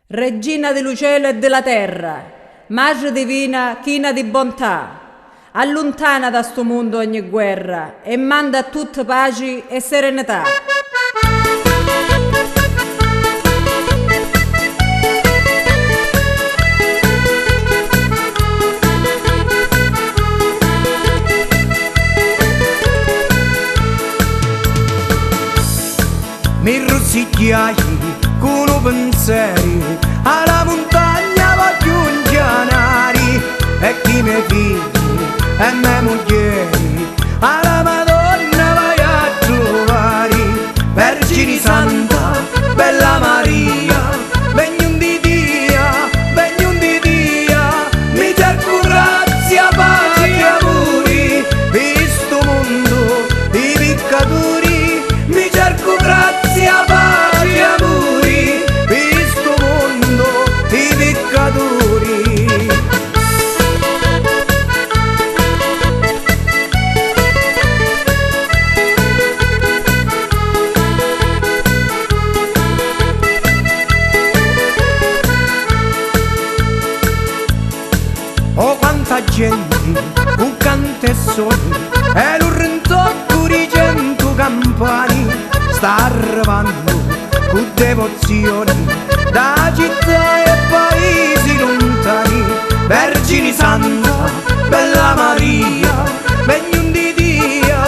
Regina dell'uccello e della terra, Madre divina, china di bontà, allontana da sto mondo ogni guerra e manda a tutte pace e serenità. Mi rosicchiai con i pensieri, alla montagna voglio un canari, e chi mi figli e me moglieri, alla Madonna vai a trovare. Vergine Santa, bella Maria, begnon di Dia, mi cerco grazia, pace e amori, visto mondo di peccatori, mi cerco grazia, pace e amori, visto mondo di peccatori. Oh, quanta gente, un canto e soli, e un rintocco di cento campani, sta arrivando con devozione da città e paesi lontani. Vergine Santa, bella Maria, begnon di Dia,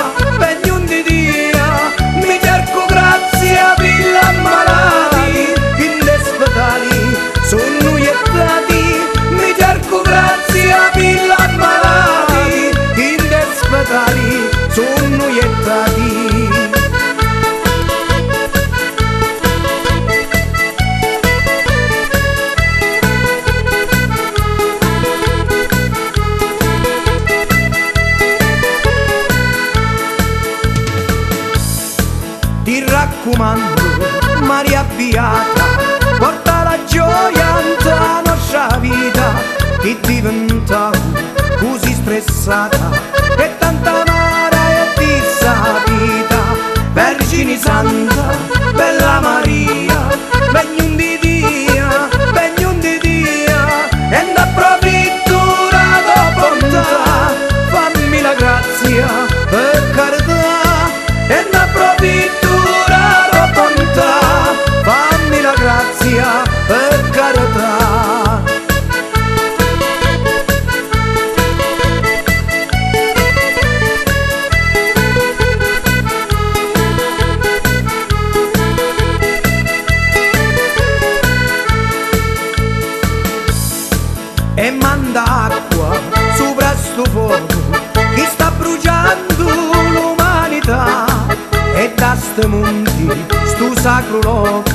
mi cerco grazia per l'ammalati, in ospedali sono iettati, mi cerco grazia per l'ammalati, in ospedali sono iettati. Ti raccomando, Maria Beata, porta la gioia nella nostra vita, che diventa così stressata e tanta amara e disabita. Vergine Santa, bella Maria, begnon di Dia, e da provvedura da bontà, fammi la grazia per carità, e da provvedura da bontà, fammi la grazia per carità. E manda acqua sopra sto fuoco che sta bruciando l'umanità, e da sti monti sto sacro luogo